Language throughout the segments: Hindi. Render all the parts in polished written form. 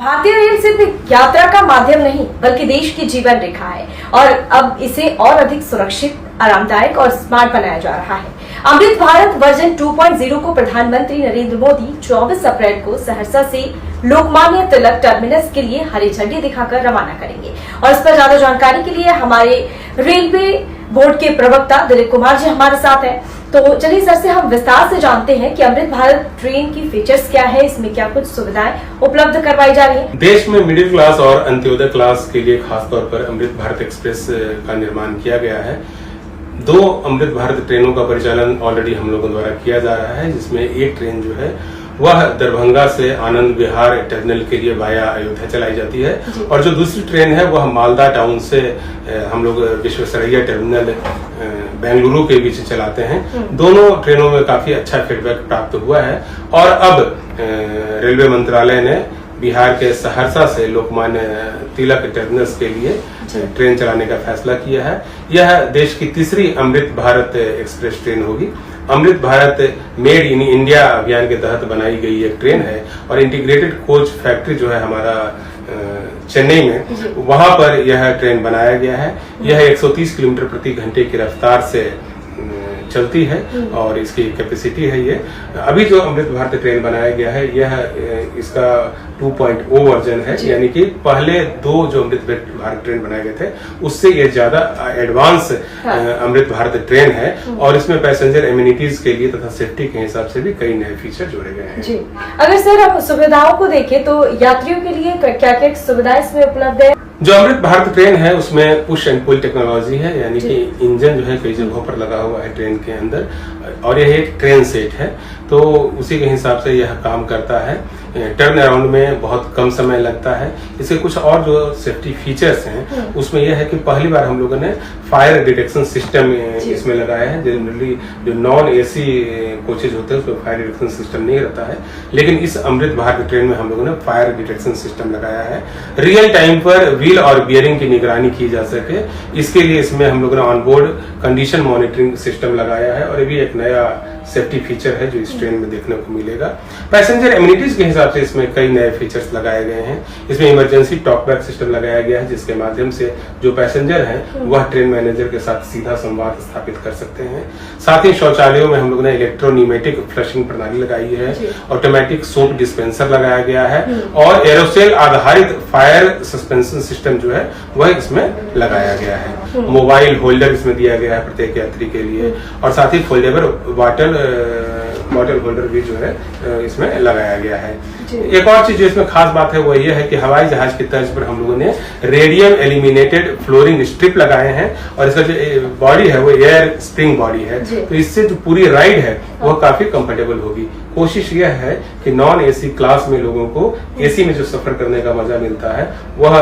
भारतीय रेल सिर्फ यात्रा का माध्यम नहीं बल्कि देश की जीवन रेखा है और अब इसे और अधिक सुरक्षित, आरामदायक और स्मार्ट बनाया जा रहा है। अमृत भारत वर्जन 2.0 को प्रधानमंत्री नरेंद्र मोदी 24 अप्रैल को सहरसा से लोकमान्य तिलक टर्मिनस के लिए हरी झंडी दिखाकर रवाना करेंगे। और इस पर ज्यादा जानकारी के लिए हमारे रेलवे बोर्ड के प्रवक्ता दिलीप कुमार जी हमारे साथ हैं। तो चलिए सर से हम विस्तार से जानते हैं कि अमृत भारत ट्रेन की फीचर्स क्या है, इसमें क्या कुछ सुविधाएं उपलब्ध करवाई जा रही हैं। देश में मिडिल क्लास और अंत्योदय क्लास के लिए खासतौर पर अमृत भारत एक्सप्रेस का निर्माण किया गया है। 2 अमृत भारत ट्रेनों का परिचालन ऑलरेडी हम लोगों द्वारा किया जा रहा है, जिसमें एक ट्रेन जो है वह दरभंगा से आनंद विहार टर्मिनल के लिए वाया अयोध्या चलाई जाती है और जो दूसरी ट्रेन है वह मालदा टाउन से हम लोग विश्वेश्वरैया टर्मिनल बेंगलुरु के बीच चलाते हैं। दोनों ट्रेनों में काफी अच्छा फीडबैक प्राप्त हुआ है और अब रेलवे मंत्रालय ने बिहार के सहरसा से लोकमान्य तिलक टर्मिनस के लिए ट्रेन चलाने का फैसला किया है। यह देश की तीसरी अमृत भारत एक्सप्रेस ट्रेन होगी। Amrit Bharat made in India अभियान के तहत बनाई गई एक ट्रेन है और इंटीग्रेटेड कोच फैक्ट्री जो है हमारा चेन्नई में, वहां पर यह ट्रेन बनाया गया है। यह 130 किलोमीटर प्रति घंटे की रफ्तार से चलती है और इसकी कैपेसिटी है ये। अभी जो अमृत भारत ट्रेन बनाया गया है यह इसका 2.0 वर्जन है, यानी कि पहले 2 जो अमृत भारत ट्रेन बनाए गए थे उससे ये ज्यादा एडवांस अमृत भारत ट्रेन है और इसमें पैसेंजर एमिनिटीज के लिए तथा सेफ्टी के हिसाब से भी कई नए फीचर जोड़े गए हैं। जी, अगर सर हम सुविधाओं को देखें तो यात्रियों के लिए क्या क्या सुविधाएं इसमें उपलब्ध है? जो अमृत भारत ट्रेन है उसमें पुश एंड पुल टेक्नोलॉजी है, यानी कि इंजन जो है कई जगहों पर लगा हुआ है ट्रेन के अंदर और यह एक ट्रेन सेट है तो उसी के हिसाब से यह काम करता है। टर्न अराउंड में बहुत कम समय लगता है। इसके कुछ और जो सेफ्टी फीचर्स हैं उसमें यह है कि पहली बार हम लोगों ने फायर डिटेक्शन सिस्टम इसमें लगाया है। जनरली जो नॉन एसी कोचेज होते हैं उसमें फायर डिटेक्शन सिस्टम नहीं रहता है, लेकिन इस अमृत भारत ट्रेन में हम लोगों ने फायर डिटेक्शन सिस्टम लगाया है। रियल टाइम पर व्हील और बियरिंग की निगरानी की जा सके, इसके लिए इसमें हम लोगों ने ऑनबोर्ड कंडीशन मॉनिटरिंग सिस्टम लगाया है और ये भी एक नया सेफ्टी फीचर है जो इस ट्रेन में देखने को मिलेगा। पैसेंजर एमिनिटीज के हिसाब से इसमें कई नए फीचर्स लगाए गए हैं। इसमें इमरजेंसी टॉकबैक सिस्टम लगाया गया है जिसके माध्यम से जो पैसेंजर हैं वह ट्रेन मैनेजर के साथ सीधा संवाद स्थापित कर सकते हैं। साथ ही शौचालयों में हम लोगों ने इलेक्ट्रोन्यूमेटिक फ्लशिंग प्रणाली लगाई है, ऑटोमेटिक सोप डिस्पेंसर लगाया गया है और एरोसेल आधारित फायर सस्पेंशन सिस्टम जो है वह इसमें लगाया गया है। मोबाइल होल्डर इसमें दिया गया है प्रत्येक यात्री के लिए और साथ ही फोल्डेबल वाटर बॉटल होल्डर भी जो है इसमें लगाया गया है। एक और चीज जो इसमें खास बात है वो ये है कि हवाई जहाज की तर्ज पर हम लोगों ने रेडियम एलिमिनेटेड फ्लोरिंग स्ट्रिप लगाए हैं और इसका जो बॉडी है वो एयर स्प्रिंग बॉडी है, तो इससे जो पूरी राइड है वो काफी कंफर्टेबल होगी। कोशिश यह है कि नॉन एसी क्लास में लोगों को एसी में जो सफर करने का मजा मिलता है वह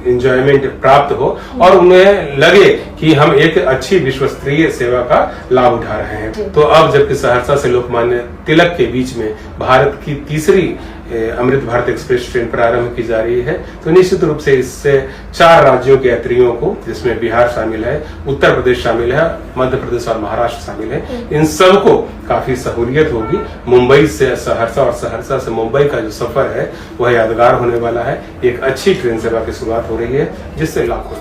एंजॉयमेंट प्राप्त हो और उन्हें लगे कि हम एक अच्छी विश्वस्तरीय सेवा का लाभ उठा रहे हैं। तो अब जबकि सहरसा से लोकमान्य तिलक के बीच में भारत की तीसरी अमृत भारत एक्सप्रेस ट्रेन प्रारंभ की जा रही है, तो निश्चित रूप से इससे 4 राज्यों के यात्रियों को, जिसमें बिहार शामिल है, उत्तर प्रदेश शामिल है, मध्य प्रदेश और महाराष्ट्र शामिल है, इन सबको काफी सहूलियत होगी। मुंबई से सहरसा और सहरसा से मुंबई का जो सफर है वह यादगार होने वाला है। एक अच्छी ट्रेन सेवा की शुरुआत हो रही है जिससे लाखों